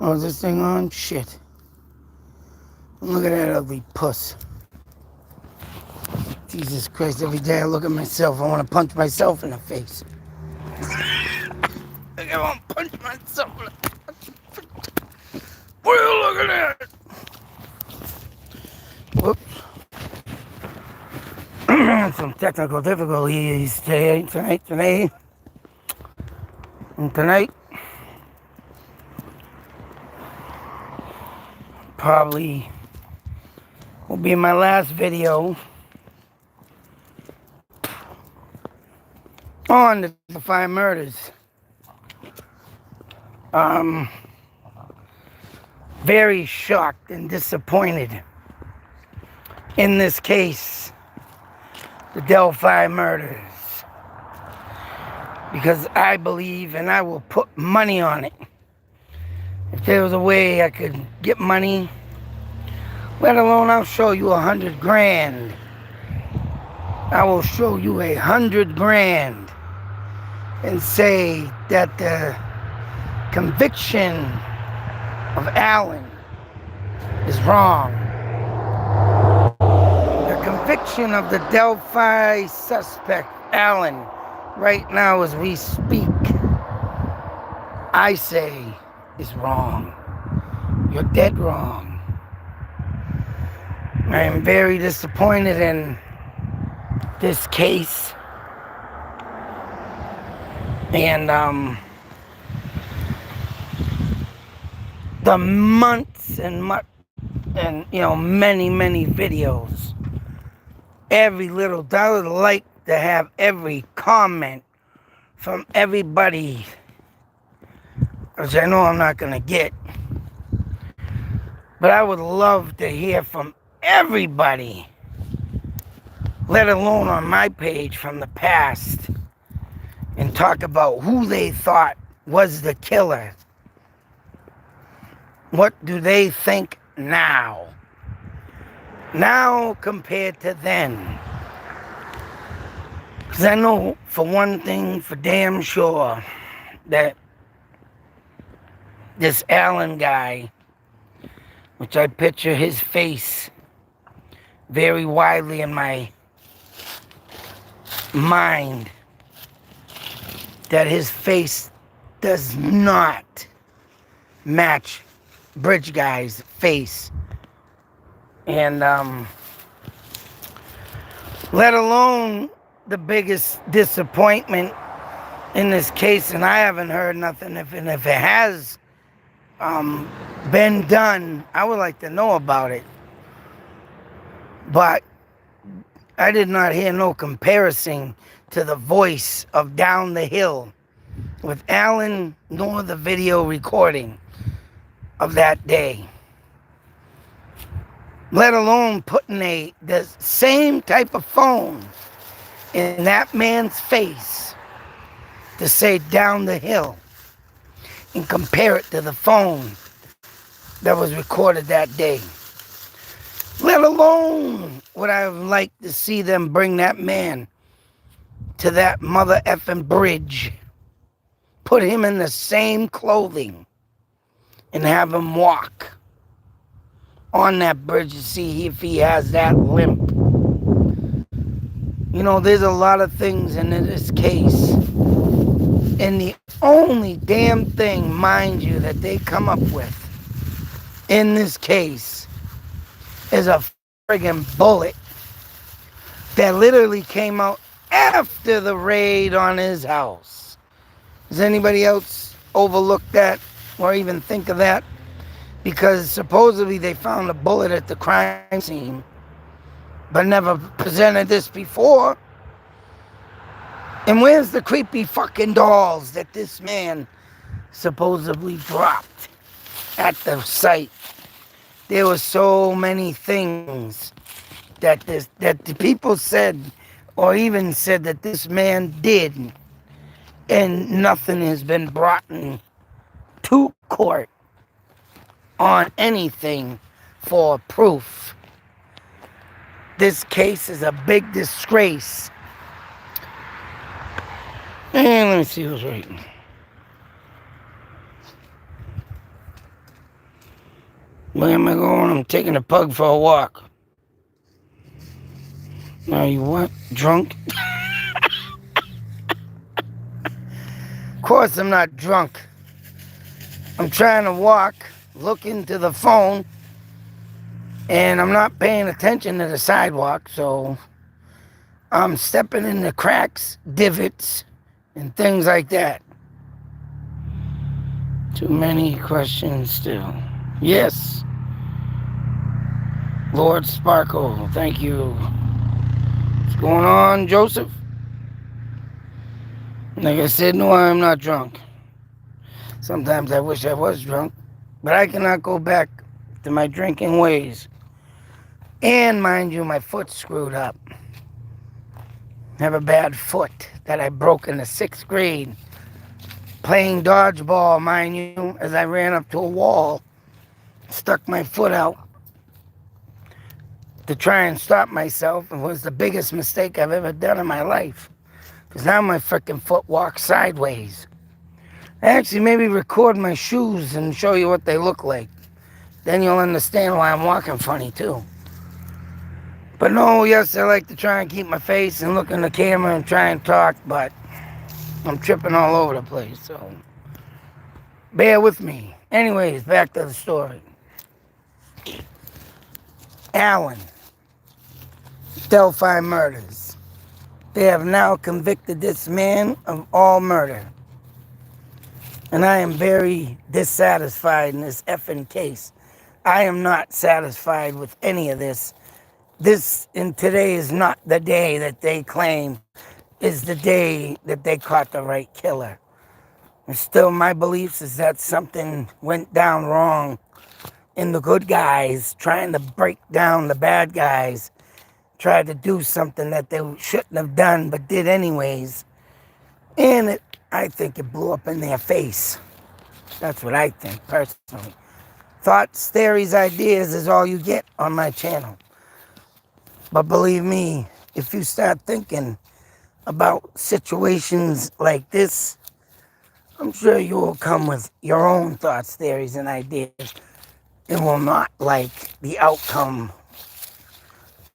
Oh, is this thing on? Shit. Look at that ugly puss. Jesus Christ, every day I look at myself, I want to punch myself in the face. I want to punch myself in the face. What are you looking at? Whoops. Some technical difficulties today. And tonight, probably will be my last video on the Delphi murders. Very shocked and disappointed in this case, the Delphi murders, because I believe, and I will put money on it, if there was a way I could get money, let alone I'll show you 100 grand. I will show you 100 grand and say that the conviction of Allen is wrong. The conviction of the Delphi suspect, Allen, right now as we speak, I say is wrong. You're dead wrong. I am very disappointed in this case. And the months and many videos, every little dollar, like to have every comment from everybody, which I know I'm not gonna get, but I would love to hear from everybody, let alone on my page from the past, and talk about who they thought was the killer. What do they think now? Now compared to then. Because I know for one thing for damn sure that this Allen guy, which I picture his face very widely in my mind, that his face does not match Bridge Guy's face. And let alone the biggest disappointment in this case, and I haven't heard nothing, if it has been done, I would like to know about it. But I did not hear no comparison to the voice of Down the Hill with Allen, nor the video recording of that day. Let alone putting the same type of phone in that man's face to say Down the Hill and compare it to the phone that was recorded that day. Let alone would I like to see them bring that man to that mother effing bridge, put him in the same clothing, and have him walk on that bridge to see if he has that limp. You know, there's a lot of things in this case. And the only damn thing, mind you, that they come up with in this case is a friggin' bullet that literally came out after the raid on his house. Does anybody else overlook that or even think of that? Because supposedly they found a bullet at the crime scene, but never presented this before. And where's the creepy fucking dolls that this man supposedly dropped at the site? There were so many things that the people said, or even said that this man did, and nothing has been brought to court on anything for proof. This case is a big disgrace. And let me see who's writing. Where am I going? I'm taking a pug for a walk. Are you what? Drunk? Of course I'm not drunk. I'm trying to walk, look into the phone, and I'm not paying attention to the sidewalk, so I'm stepping in the cracks, divots, and things like that. Too many questions still. Yes. Lord Sparkle, thank you. What's going on, Joseph? Like I said, no, I'm not drunk. Sometimes I wish I was drunk, but I cannot go back to my drinking ways. And mind you, my foot's screwed up. I have a bad foot that I broke in the 6th grade. Playing dodgeball, mind you, as I ran up to a wall, stuck my foot out to try and stop myself. It was the biggest mistake I've ever done in my life. Because now my freaking foot walks sideways. Actually, maybe record my shoes and show you what they look like. Then you'll understand why I'm walking funny, too. But no, yes, I like to try and keep my face and look in the camera and try and talk, but I'm tripping all over the place, so bear with me. Anyways, back to the story. Allen, Delphi murders. They have now convicted this man of all murder. And I am very dissatisfied in this effing case. I am not satisfied with any of this. Today is not the day that they claim is the day that they caught the right killer. And still, my beliefs is that something went down wrong in the good guys trying to break down the bad guys, tried to do something that they shouldn't have done but did anyways. And I think it blew up in their face. That's what I think, personally. Thoughts, theories, ideas is all you get on my channel. But believe me, if you start thinking about situations like this, I'm sure you will come with your own thoughts, theories, and ideas. It will not like the outcome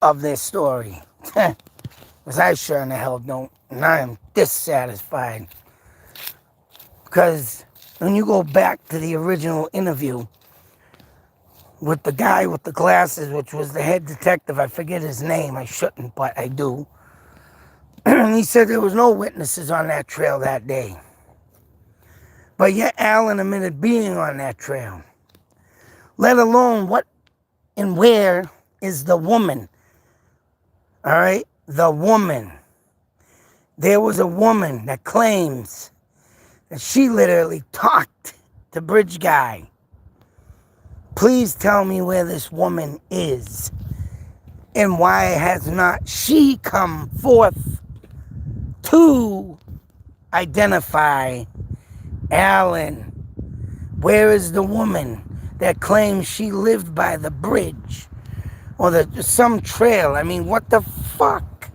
of this story. Because I sure in the hell don't. And I am dissatisfied. Because when you go back to the original interview with the guy with the glasses, which was the head detective, I forget his name, I shouldn't, but I do. He said there was no witnesses on that trail that day. But yet Allen admitted being on that trail. Let alone what and where is the woman. All right? The woman. There was a woman that claims that she literally talked to Bridge Guy. Please tell me where this woman is and why has not she come forth to identify Allen? Where is the woman that claims she lived by the bridge or some trail? I mean, what the fuck?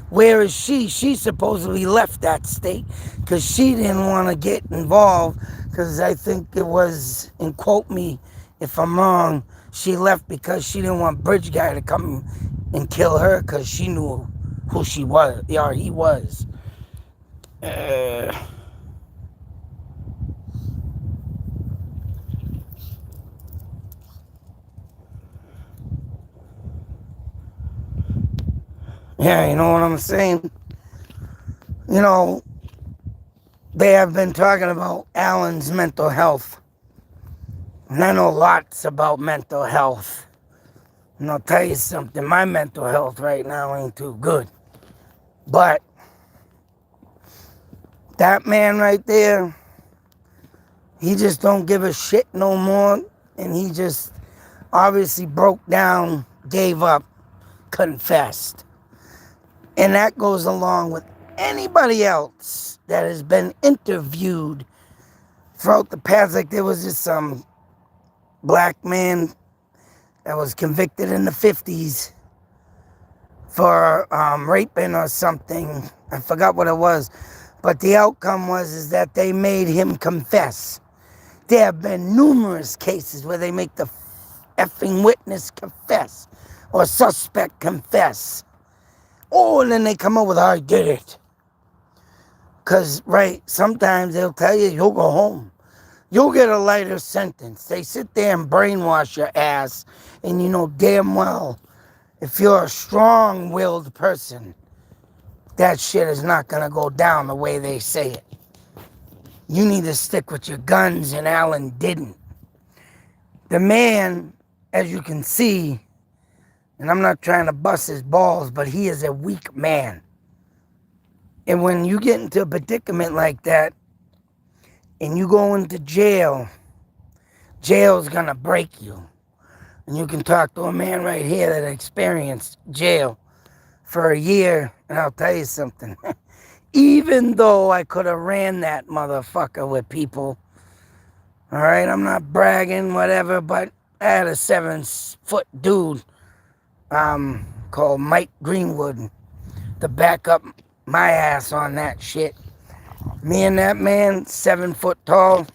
Where is she? She supposedly left that state because she didn't want to get involved, because I think it was, and quote me if I'm wrong, she left because she didn't want Bridge Guy to come and kill her because she knew who she was, or he was. Yeah, you know what I'm saying? You know, they have been talking about Allen's mental health. And I know lots about mental health. And I'll tell you something, my mental health right now ain't too good. But that man right there, he just don't give a shit no more. And he just obviously broke down, gave up, confessed. And that goes along with anybody else that has been interviewed throughout the past. Like there was just some black man that was convicted in the 50s for raping or something. I forgot what it was. But the outcome was that they made him confess. There have been numerous cases where they make the effing witness confess or suspect confess. Oh, and then they come up with, I did it. Because, right, sometimes they'll tell you you'll go home. You'll get a lighter sentence. They sit there and brainwash your ass, and you know damn well if you're a strong-willed person, that shit is not going to go down the way they say it. You need to stick with your guns, and Alan didn't. The man, as you can see, and I'm not trying to bust his balls, but he is a weak man. And when you get into a predicament like that, and you go into jail, jail's gonna break you. And you can talk to a man right here that experienced jail for a year, and I'll tell you something. Even though I could have ran that motherfucker with people, all right, I'm not bragging, whatever, but I had a 7-foot dude called Mike Greenwood to back up my ass on that shit. Me and that man, 7 foot tall,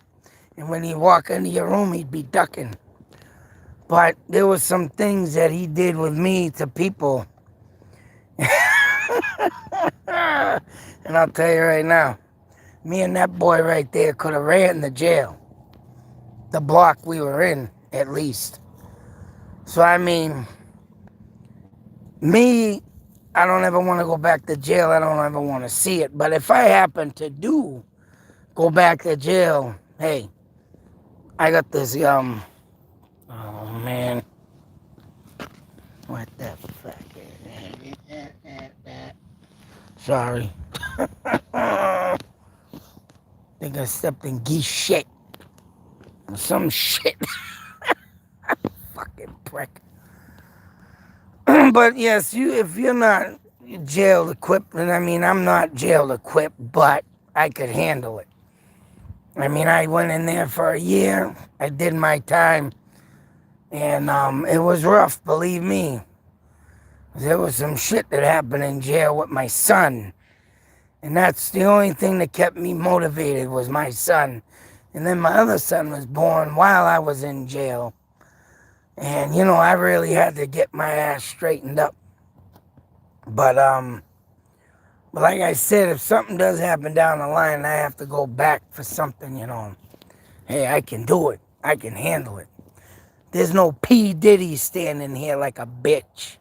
and when he'd walk into your room, he'd be ducking. But there was some things that he did with me to people. And I'll tell you right now, me and that boy right there could have ran the jail. The block we were in, at least. So, I mean, me, I don't ever want to go back to jail. I don't ever want to see it. But if I happen to go back to jail, hey, I got this, oh man. What the fuck is that? Sorry. Think I stepped in geese shit. Some shit. Fucking prick. But yes, if you're not jail equipped, and I mean, I'm not jail equipped, but I could handle it. I mean, I went in there for a year. I did my time. And it was rough, believe me. There was some shit that happened in jail with my son. And that's the only thing that kept me motivated was my son. And then my other son was born while I was in jail. And, you know, I really had to get my ass straightened up. But like I said, if something does happen down the line and I have to go back for something, you know, hey, I can do it. I can handle it. There's no P. Diddy standing here like a bitch,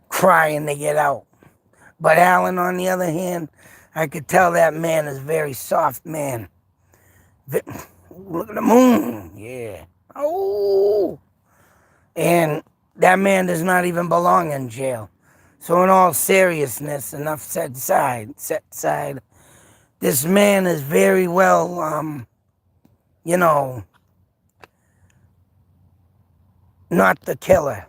crying to get out. But Alan, on the other hand, I could tell that man is a very soft man. Look at the moon. Yeah. Oh. And that man does not even belong in jail. So in all seriousness, enough set aside, this man is very well, you know, not the killer.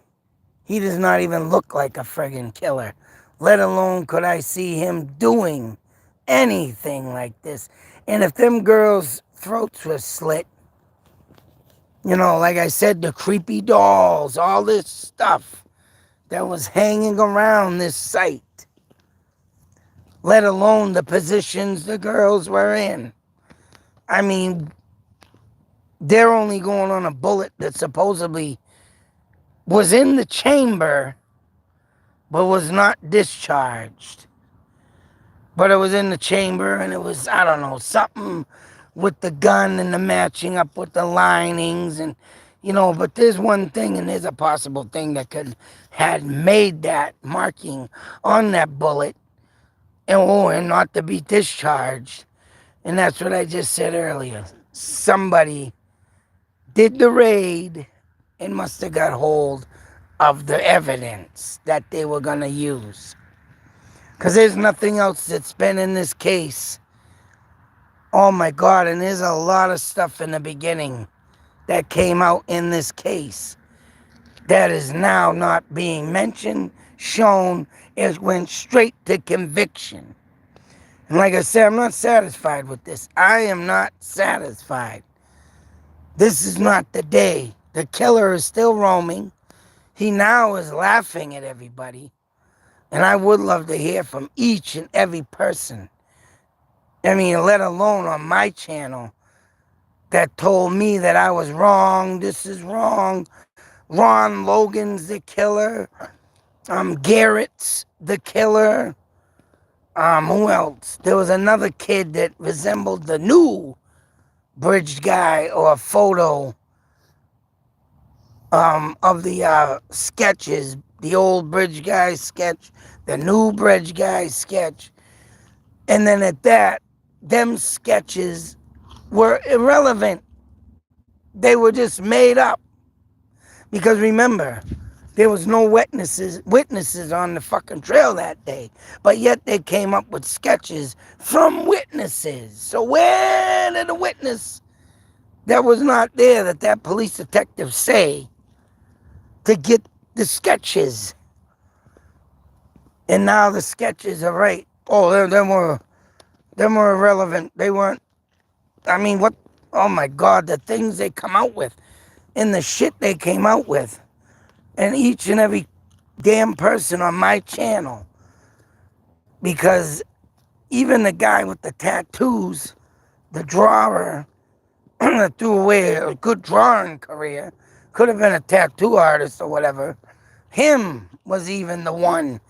He does not even look like a friggin' killer. Let alone could I see him doing anything like this. And if them girls' throats were slit, you know, like I said, the creepy dolls, all this stuff that was hanging around this site, let alone the positions the girls were in. I mean, they're only going on a bullet that supposedly was in the chamber, but was not discharged. But it was in the chamber, and it was, I don't know, something with the gun and the matching up with the linings, and, you know, but there's one thing, and there's a possible thing that had made that marking on that bullet, and not to be discharged. And that's what I just said earlier. Somebody did the raid and must have got hold of the evidence that they were going to use. Because there's nothing else that's been in this case. Oh my God, and there's a lot of stuff in the beginning that came out in this case that is now not being mentioned, shown. It went straight to conviction. And like I said, I'm not satisfied with this. I am not satisfied. This is not the day. The killer is still roaming. He now is laughing at everybody. And I would love to hear from each and every person. I mean, let alone on my channel. that told me that I was wrong. This is wrong. Ron Logan's the killer. Garrett's the killer. Who else? There was another kid that resembled the new bridge guy or a photo of the sketches, the old bridge guy sketch, the new bridge guy sketch. And then at that, them sketches were irrelevant. They were just made up. Because remember, there was no witnesses on the fucking trail that day. But yet they came up with sketches from witnesses. So where did the witness that was not there that police detective say to get the sketches? And now the sketches are right. Oh, they were irrelevant. They weren't. I mean, what? Oh my God, the things they come out with, and the shit they came out with, and each and every damn person on my channel. Because even the guy with the tattoos, the drawer that threw away a good drawing career, could have been a tattoo artist or whatever. Him was even the one,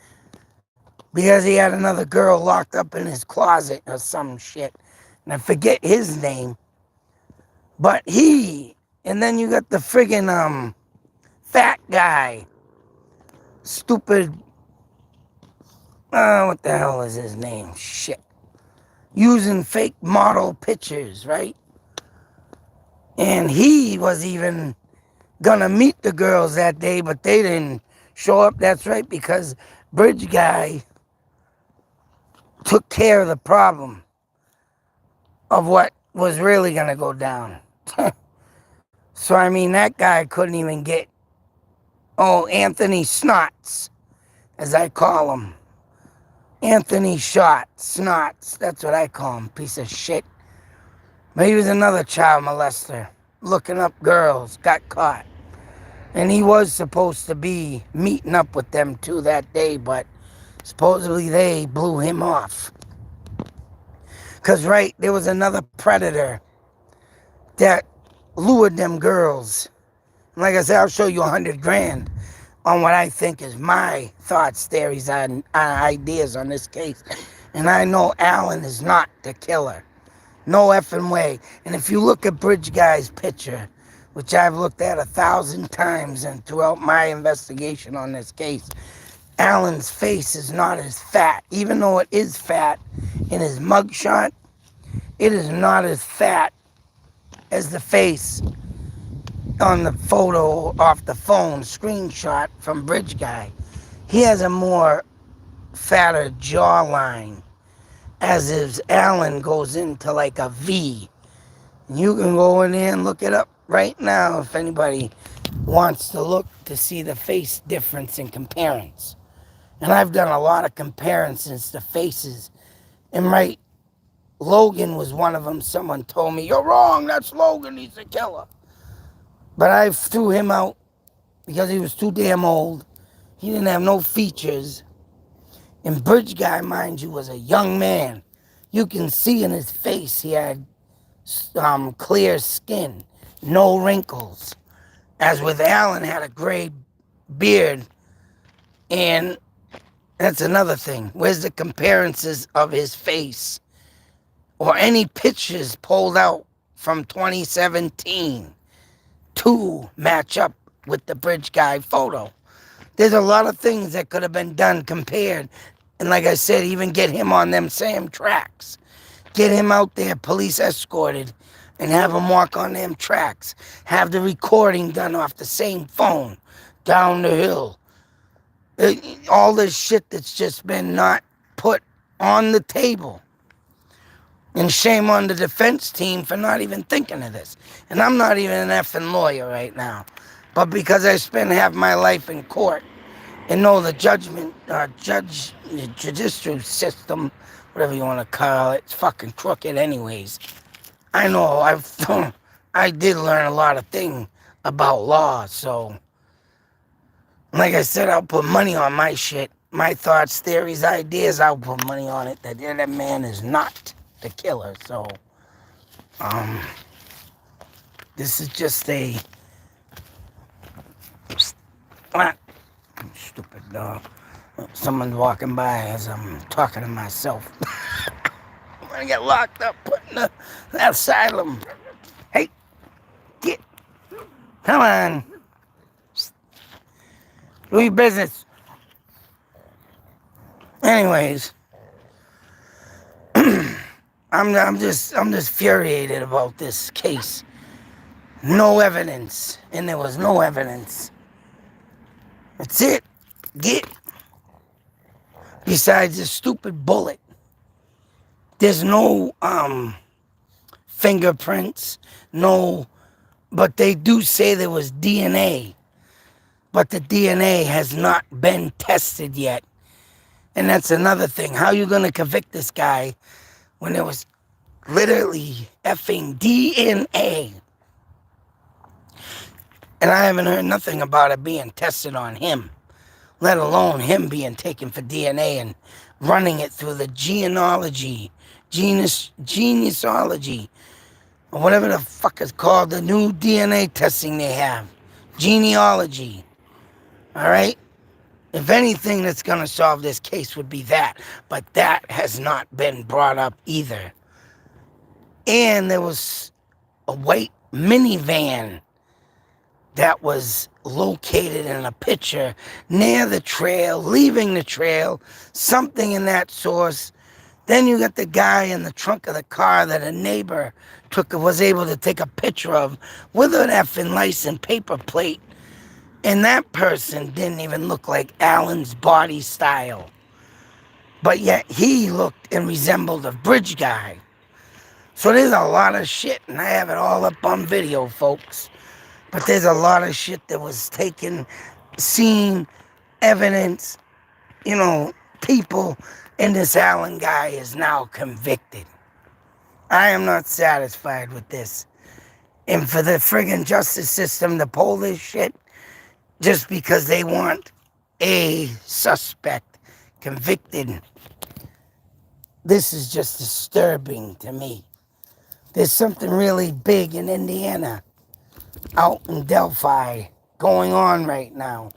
because he had another girl locked up in his closet or some shit. And I forget his name. But and then you got the friggin' fat guy. Stupid, what the hell is his name? Shit. Using fake model pictures, right? And he was even gonna meet the girls that day, but they didn't show up. That's right, because Bridge Guy took care of the problem of what was really gonna go down. So, I mean, that guy couldn't even get, Anthony Snots, as I call him. Anthony Snots, that's what I call him, piece of shit. But he was another child molester, looking up girls, got caught. And he was supposed to be meeting up with them too that day, but supposedly they blew him off. Because, right, there was another predator that lured them girls. And like I said, I'll show you 100 grand on what I think is my thoughts, theories, and ideas on this case. And I know Alan is not the killer. No effing way. And if you look at Bridge Guy's picture, which I've looked at 1,000 times and throughout my investigation on this case, Alan's face is not as fat. Even though it is fat in his mugshot, it is not as fat as the face on the photo off the phone screenshot from Bridge Guy. He has a more fatter jawline, as if Alan goes into like a V. You can go in there and look it up right now if anybody wants to look to see the face difference and comparisons. And I've done a lot of comparisons to faces. And right, Logan was one of them. Someone told me, "You're wrong, that's Logan, he's a killer." But I threw him out because he was too damn old. He didn't have no features. And Bridge Guy, mind you, was a young man. You can see in his face he had clear skin, no wrinkles. As with Alan, had a gray beard. And that's another thing. Where's the comparisons of his face? Or any pictures pulled out from 2017 to match up with the Bridge Guy photo? There's a lot of things that could have been done compared. And like I said, even get him on them same tracks. Get him out there, police escorted, and have him walk on them tracks. Have the recording done off the same phone, down the hill. All this shit that's just been not put on the table. And shame on the defense team for not even thinking of this. And I'm not even an effing lawyer right now. But because I spent half my life in court and know the judicial system, whatever you want to call it, it's fucking crooked anyways. I know I did learn a lot of things about law, so like I said, I'll put money on my shit. My thoughts, theories, ideas, I'll put money on it that man is not the killer. So, This is just a... What? Stupid dog. Someone's walking by as I'm talking to myself. I'm gonna get locked up, put in the asylum. Hey, get. Come on. Do your business. Anyways, I'm just infuriated about this case. No evidence, and there was no evidence. That's it. Get. Besides this stupid bullet, there's no fingerprints, no. But they do say there was DNA, but the DNA has not been tested yet. And that's another thing. How are you going to convict this guy when there was literally effing DNA? And I haven't heard nothing about it being tested on him, let alone him being taken for DNA and running it through the genealogy, or whatever the fuck is called, the new DNA testing they have. Genealogy. All right? If anything that's going to solve this case would be that. But that has not been brought up either. And there was a white minivan that was located in a picture near the trail, leaving the trail, something in that source. Then you got the guy in the trunk of the car that a neighbor was able to take a picture of with an effing license paper plate. And that person didn't even look like Alan's body style. But yet he looked and resembled a bridge guy. So there's a lot of shit, and I have it all up on video, folks. But there's a lot of shit that was taken, seen, evidence, people, and this Alan guy is now convicted. I am not satisfied with this. And for the friggin' justice system to pull this shit just because they want a suspect convicted, this is just disturbing to me. There's something really big in Indiana, out in Delphi, going on right now.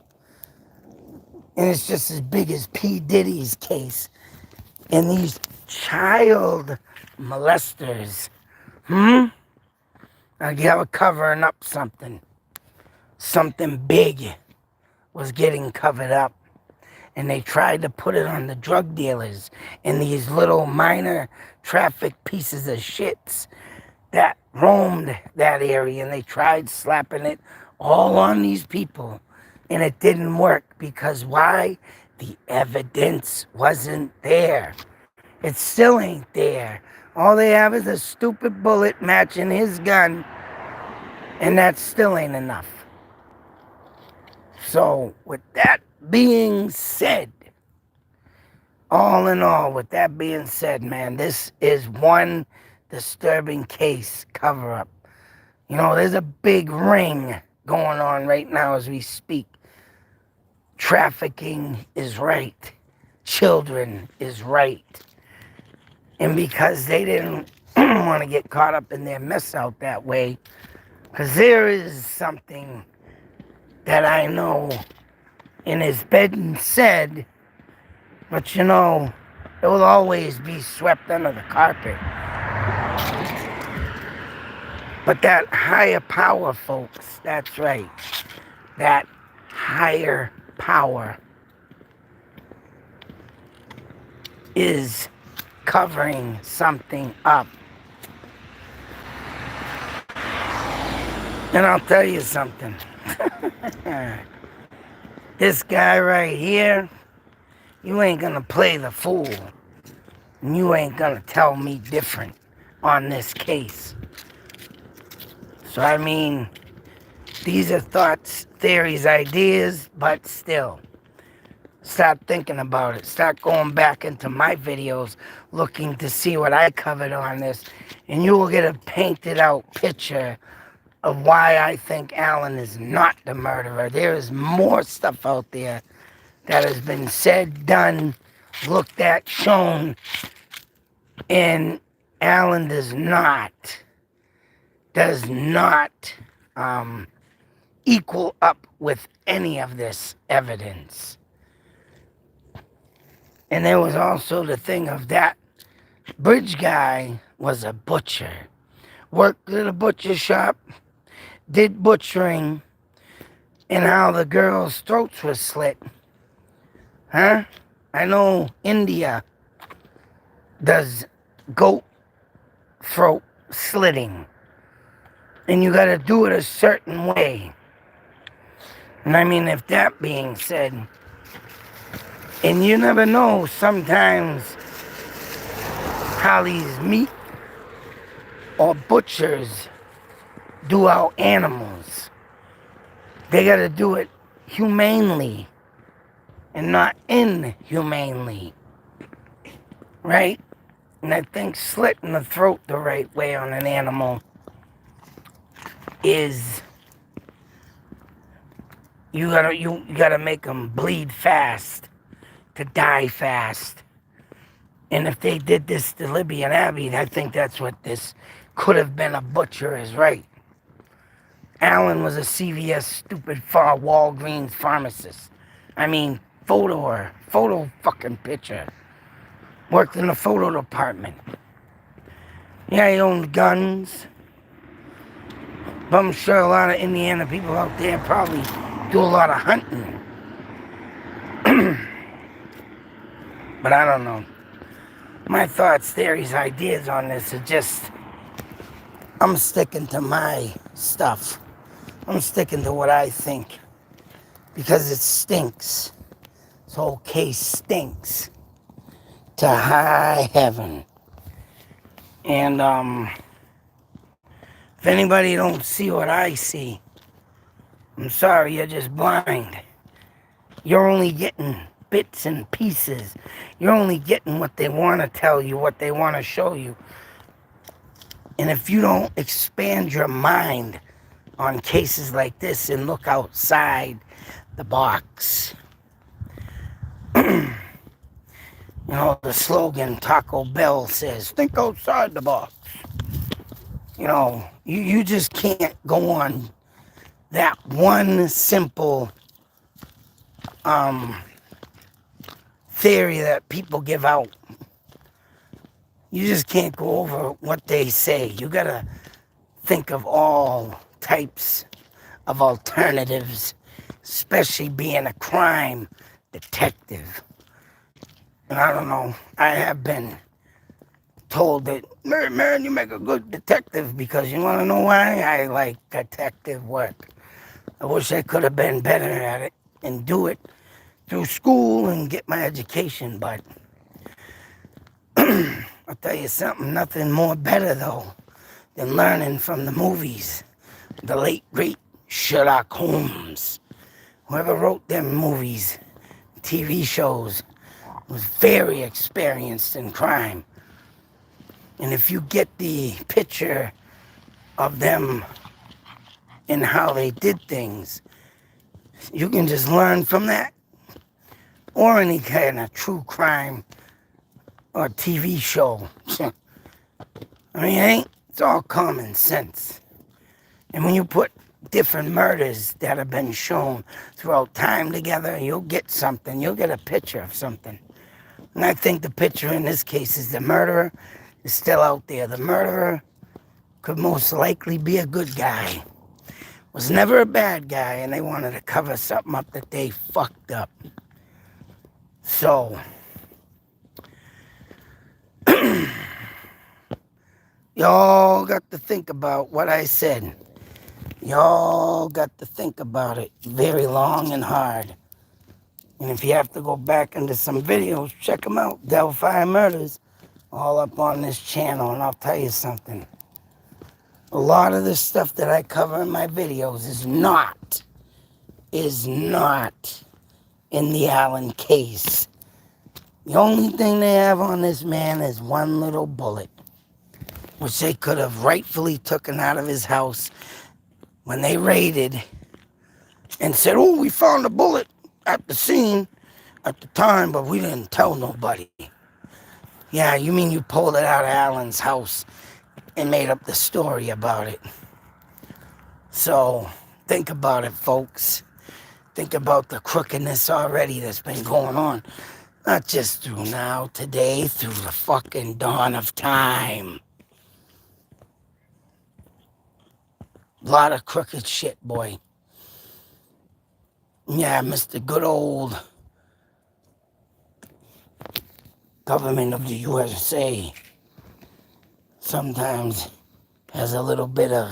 And it's just as big as P. Diddy's case. And these child molesters, like you have a covering up something. Something big was getting covered up. And they tried to put it on the drug dealers and these little minor traffic pieces of shits that roamed that area. And they tried slapping it all on these people. And it didn't work because why? The evidence wasn't there. It still ain't there. All they have is a stupid bullet matching his gun. And that still ain't enough. So, with that being said, all in all, with that being said, man, this is one disturbing case cover-up. There's a big ring going on right now as we speak. Trafficking is right. Children is right. And because they didn't want to get caught up in their mess out that way, because there is something that I know and has been said, but it will always be swept under the carpet. But that higher power, folks, that's right, that higher power is covering something up. And I'll tell you something. This guy right here, you ain't gonna play the fool. And you ain't gonna tell me different on this case. So these are thoughts, theories, ideas, but still. Start thinking about it. Start going back into my videos, looking to see what I covered on this. And you will get a painted out picture of why I think Alan is not the murderer. There is more stuff out there that has been said, done, looked at, shown, and Alan does not does not equal up with any of this evidence. And there was also the thing of that bridge guy was a butcher. Worked at a butcher shop, did butchering, and how the girls' throats were slit. Huh? I know India does goat throat slitting. And you gotta do it a certain way. And I mean, if that being said, and you never know sometimes how these meat or butchers do our animals. They gotta do it humanely and not inhumanely. Right? And I think slitting the throat the right way on an animal is you gotta make them bleed fast to die fast. And if they did this to Libby and Abby, I think that's what this could have been. A butcher is right. Alan was a CVS stupid Walgreens pharmacist. I mean, photo fucking picture. Worked in the photo department. Yeah, he owned guns. But I'm sure a lot of Indiana people out there probably do a lot of hunting. But I don't know. My thoughts, theories, ideas on this are just, I'm sticking to my stuff. I'm sticking to what I think. Because it stinks. This whole case stinks to high heaven. And if anybody don't see what I see, I'm sorry, you're just blind. You're only getting bits and pieces. You're only getting what they want to tell you, what they want to show you. And if you don't expand your mind on cases like this and look outside the box, you know, the slogan Taco Bell says, think outside the box. You know, you just can't go on that one simple theory that people give out. You just can't go over what they say. You gotta think of all types of alternatives, especially being a crime detective. And I don't know, I have been told that, man, you make a good detective, because you want to know why? I like detective work. I wish I could have been better at it and do it through school and get my education, but I'll tell you something, nothing more better though than learning from the movies. The late great Sherlock Holmes, whoever wrote them movies, TV shows, was very experienced in crime. And if you get the picture of them and how they did things, you can just learn from that. Or any kind of true crime or TV show. I mean, it's all common sense. And when you put different murders that have been shown throughout time together, you'll get something. You'll get a picture of something. And I think the picture in this case is the murderer is still out there. The murderer could most likely be a good guy. Was never a bad guy, and they wanted to cover something up that they fucked up. So, y'all got to think about what I said. Y'all got to think about it very long and hard. And if you have to go back into some videos, check them out. Delphi Murders, all up on this channel. And I'll tell you something. A lot of the stuff that I cover in my videos is not in the Allen case. The only thing they have on this man is one little bullet, which they could have rightfully taken out of his house when they raided and said, oh, we found a bullet at the scene at the time, but we didn't tell nobody. Yeah, you mean you pulled it out of Allen's house and made up the story about it. So think about it, folks. Think about the crookedness already that's been going on. Not just through now, today, through the fucking dawn of time. A lot of crooked shit, boy. Yeah, Mr. Good old government of the USA sometimes has a little bit of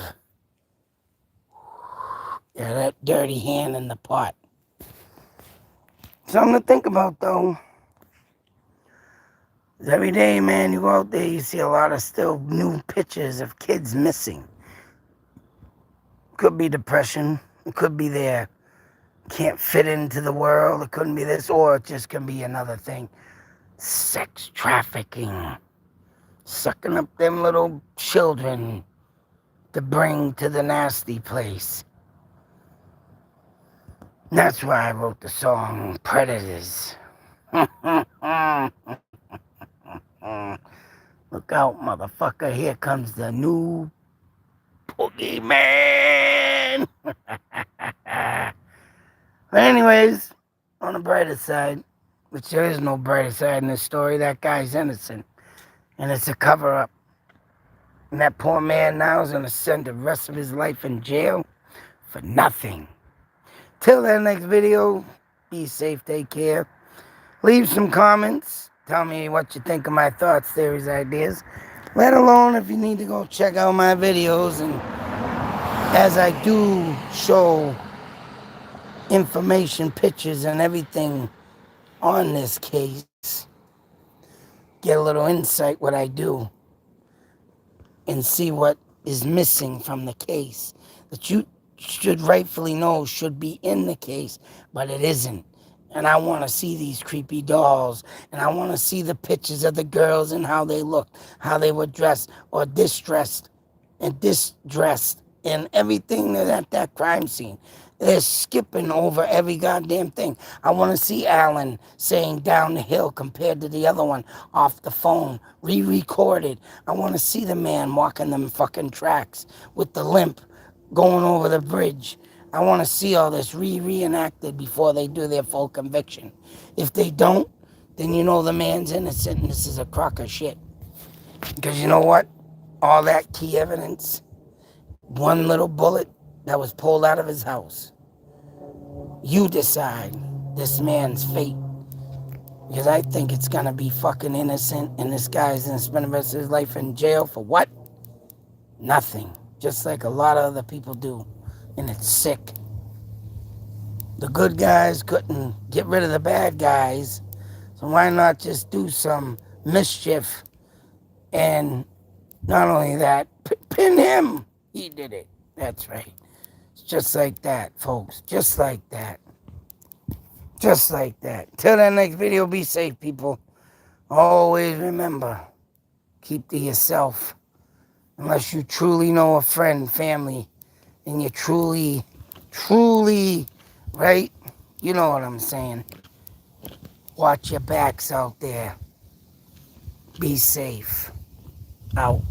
that dirty hand in the pot. Something to think about, though. Every day, man, you go out there, you see a lot of still new pictures of kids missing. Could be depression. It could be their can't fit into the world. It couldn't be this, or it just can be another thing. Sex trafficking. Sucking up them little children to bring to the nasty place. That's why I wrote the song Predators. Look out, motherfucker. Here comes the new boogeyman. But anyways, on the brighter side, which there is no brighter side in this story, that guy's innocent. And it's a cover-up. And that poor man now is going to spend the rest of his life in jail for nothing. Till that next video, be safe, take care. Leave some comments. Tell me what you think of my thoughts, theories, ideas. Let alone if you need to go check out my videos. And as I do show information, pictures, and everything on this case, get a little insight what I do and see what is missing from the case that you should rightfully know should be in the case, but it isn't. And I want to see these creepy dolls, and I want to see the pictures of the girls and how they looked, how they were dressed or distressed and disdressed and everything at that crime scene. They're skipping over every goddamn thing. I want to see Alan saying down the hill compared to the other one off the phone, re-recorded. I want to see the man walking them fucking tracks with the limp going over the bridge. I want to see all this reenacted before they do their full conviction. If they don't, then you know the man's innocent and this is a crock of shit. Because you know what? All that key evidence, one little bullet that was pulled out of his house. You decide this man's fate. Because I think it's going to be fucking innocent, and this guy's going to spend the rest of his life in jail for what? Nothing. Just like a lot of other people do. And it's sick. The good guys couldn't get rid of the bad guys, so why not just do some mischief? And not only that, pin him. He did it. That's right. It's just like that, folks. Just like that. Just like that. Till that next video, be safe, people. Always remember, keep to yourself. Unless you truly know a friend, family, and you truly, right? You know what I'm saying. Watch your backs out there. Be safe. Out.